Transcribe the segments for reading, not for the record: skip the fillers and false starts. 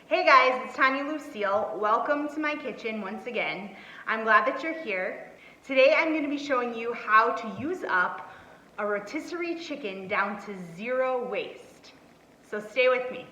Hey guys, it's Tanya Lucille. Welcome to my kitchen once again. I'm glad that you're here. Today I'm going to be showing you how to use up a rotisserie chicken down to zero waste. So stay with me.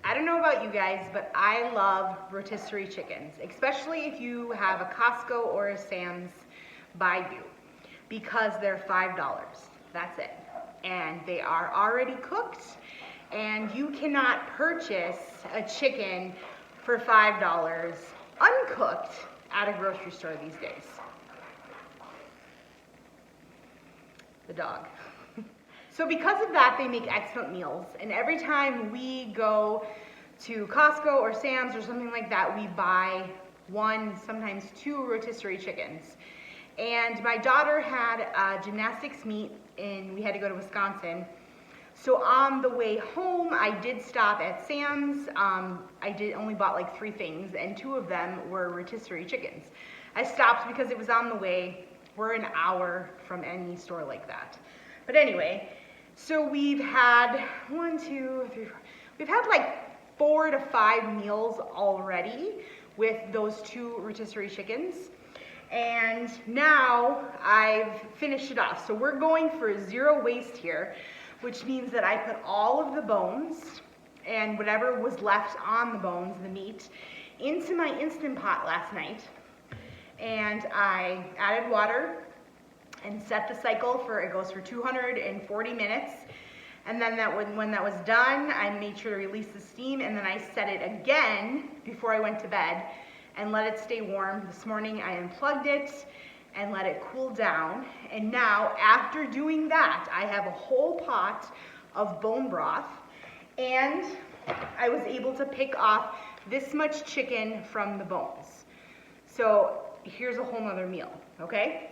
I don't know about you guys, but I love rotisserie chickens, especially if you have a Costco or a Sam's by you, because they're $5. That's it. And they are already cooked, and you cannot purchase a chicken for $5 uncooked at a grocery store these days. The dog. So because of that, they make excellent meals. And every time we go to Costco or Sam's or something like that, we buy one, sometimes two rotisserie chickens. And my daughter had a gymnastics meet and we had to go to Wisconsin. So on the way home, I did stop at Sam's. I only bought like 3 things, and 2 of them were rotisserie chickens. I stopped because it was on the way. We're an hour from any store like that. But anyway, so we've had 1, 2, 3, 4. We've had like 4 to 5 meals already with those 2 rotisserie chickens. And now I've finished it off. So we're going for zero waste here, which means that I put all of the bones and whatever was left on the bones, the meat, into my Instant Pot last night. And I added water and set the cycle for, it goes for 240 minutes. And then when that was done, I made sure to release the steam, and then I set it again before I went to bed and let it stay warm. This morning I unplugged it and let it cool down. And now, after doing that, I have a whole pot of bone broth, and I was able to pick off this much chicken from the bones. So here's a whole nother meal, okay?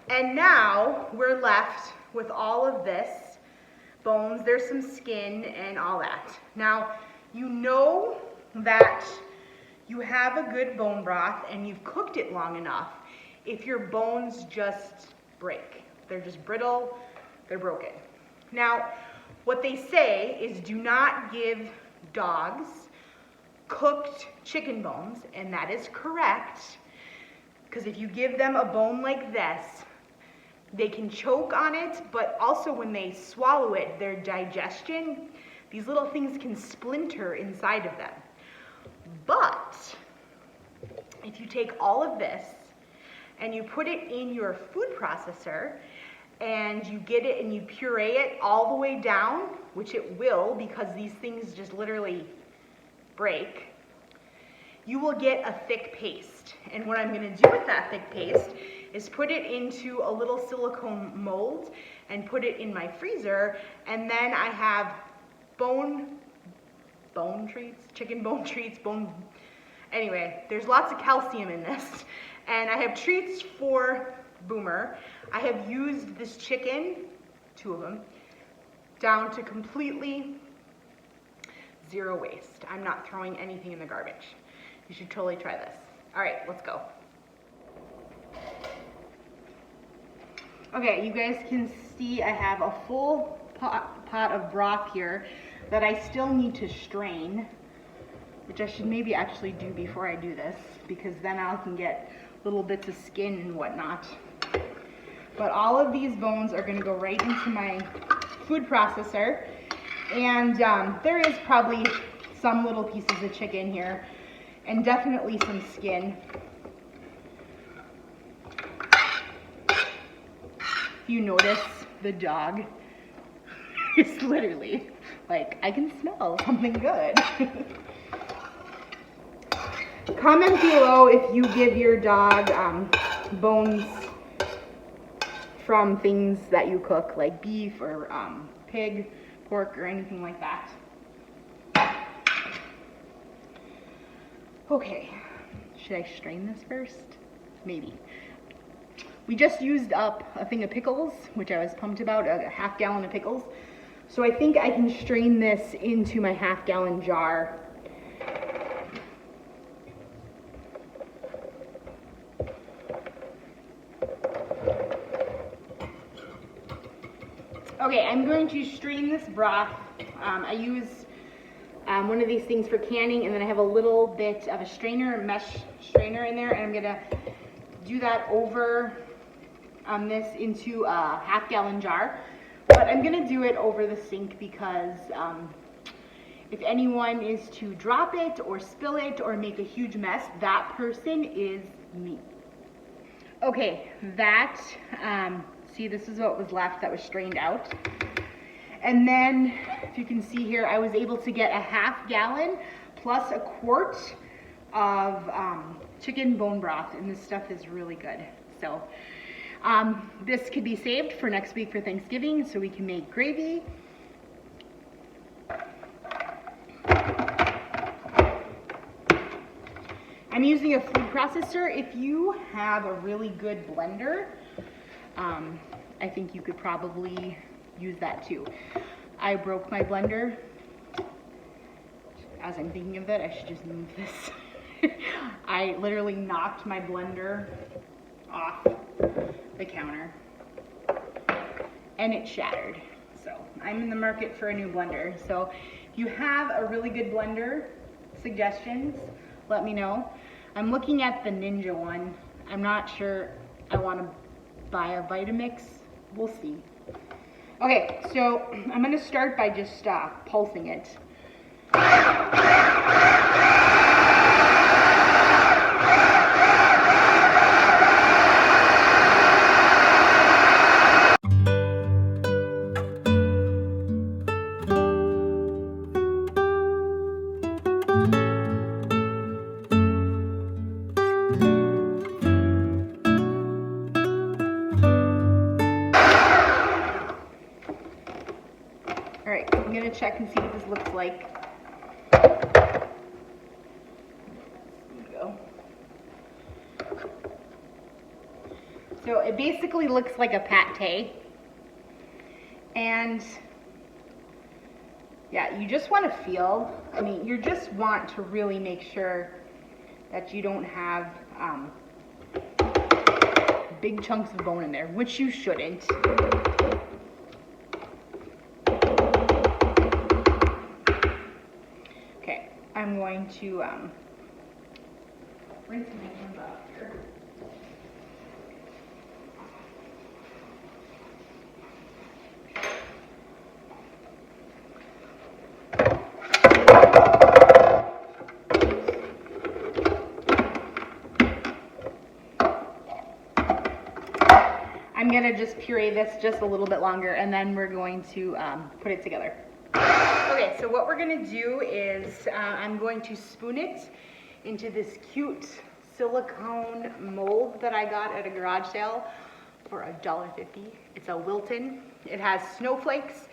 And now we're left with all of this bones. There's some skin and all that. Now, you know that you have a good bone broth and you've cooked it long enough if your bones just break. They're just brittle, they're broken. Now, what they say is do not give dogs cooked chicken bones, and that is correct, because if you give them a bone like this, they can choke on it, but also when they swallow it, their digestion, these little things can splinter inside of them. But if you take all of this and you put it in your food processor and you get it and you puree it all the way down, which it will because these things just literally break, you will get a thick paste. And what I'm going to do with that thick paste is put it into a little silicone mold and put it in my freezer, and then I have chicken bone treats, anyway, there's lots of calcium in this. And I have treats for Boomer. I have used this chicken, 2 of them, down to completely zero waste. I'm not throwing anything in the garbage. You should totally try this. All right, let's go. Okay, you guys can see I have a full pot of broth here that I still need to strain, which I should maybe actually do before I do this, because then I can get little bits of skin and whatnot. But all of these bones are going to go right into my food processor, and there is probably some little pieces of chicken here, and definitely some skin. If you notice, the dog is literally like, I can smell something good. Comment below if you give your dog bones from things that you cook, like beef or pig, pork, or anything like that. Okay, should I strain this first? Maybe. We just used up a thing of pickles, which I was pumped about, a half gallon of pickles. So I think I can strain this into my half-gallon jar. Okay, I'm going to strain this broth. I use one of these things for canning, and then I have a little bit of a strainer, mesh strainer in there, and I'm gonna do that over this into a half-gallon jar. But I'm gonna do it over the sink because if anyone is to drop it or spill it or make a huge mess, that person is me. Okay, that, see, this is what was left that was strained out. And then, if you can see here, I was able to get a half-gallon plus a quart of chicken bone broth, and this stuff is really good. So this could be saved for next week for Thanksgiving, so we can make gravy. I'm using a food processor. If you have a really good blender, I think you could probably use that too. I broke my blender. As I'm thinking of it, I should just move this. I literally knocked my blender off the counter and it shattered. So I'm in the market for a new blender. So if you have a really good blender, suggestions, let me know. I'm looking at the Ninja one. I'm not sure I want to buy a Vitamix. We'll see. Okay, so I'm going to start by just pulsing it. Alright, I'm going to check and see what this looks like. There you go. So it basically looks like a pate. And yeah, you just want to feel, you just want to really make sure that you don't have big chunks of bone in there, which you shouldn't. Okay, I'm going to rinse my hands off here. I'm gonna just puree this just a little bit longer, and then we're going to put it together. Okay, so what we're gonna do is I'm going to spoon it into this cute silicone mold that I got at a garage sale for $1.50. It's a Wilton. It has snowflakes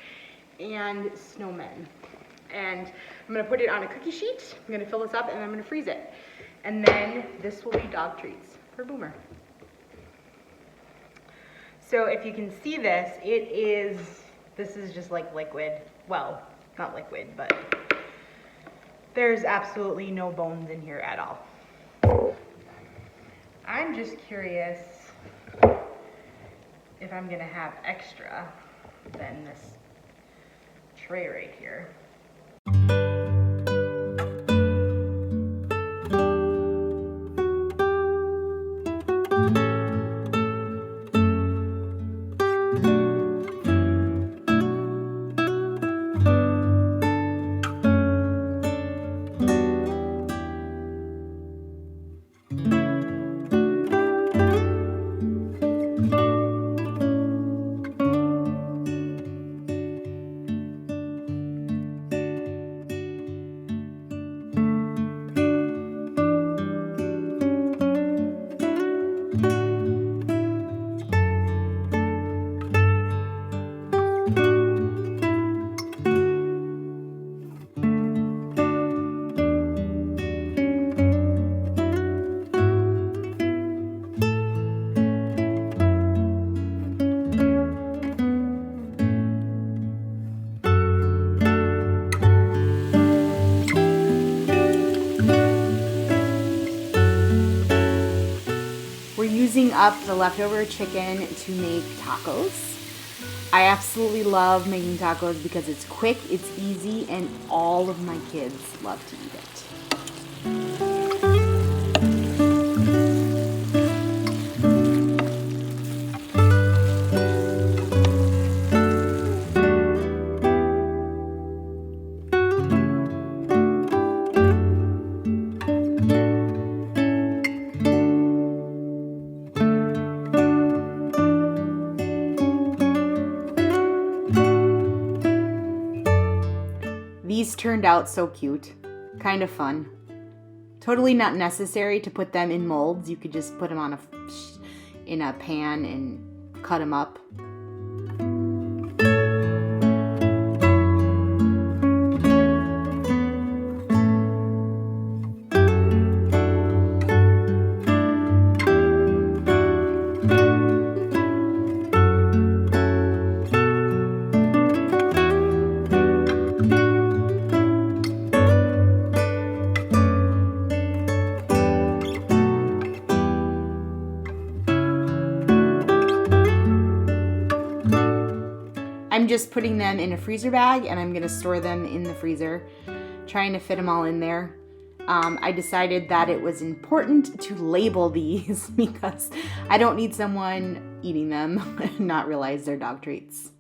and snowmen. And I'm gonna put it on a cookie sheet. I'm gonna fill this up and I'm gonna freeze it. And then this will be dog treats for Boomer. So if you can see this, this is just like liquid. Well, not liquid, but there's absolutely no bones in here at all. I'm just curious if I'm gonna have extra than this tray right here. heating up the leftover chicken to make tacos. I absolutely love making tacos because it's quick, it's easy, and all of my kids love to eat it. These turned out so cute, kind of fun. Totally not necessary to put them in molds. You could just put them in a pan and cut them up. I'm just putting them in a freezer bag and I'm gonna store them in the freezer, trying to fit them all in there. I decided that it was important to label these because I don't need someone eating them and not realize they're dog treats.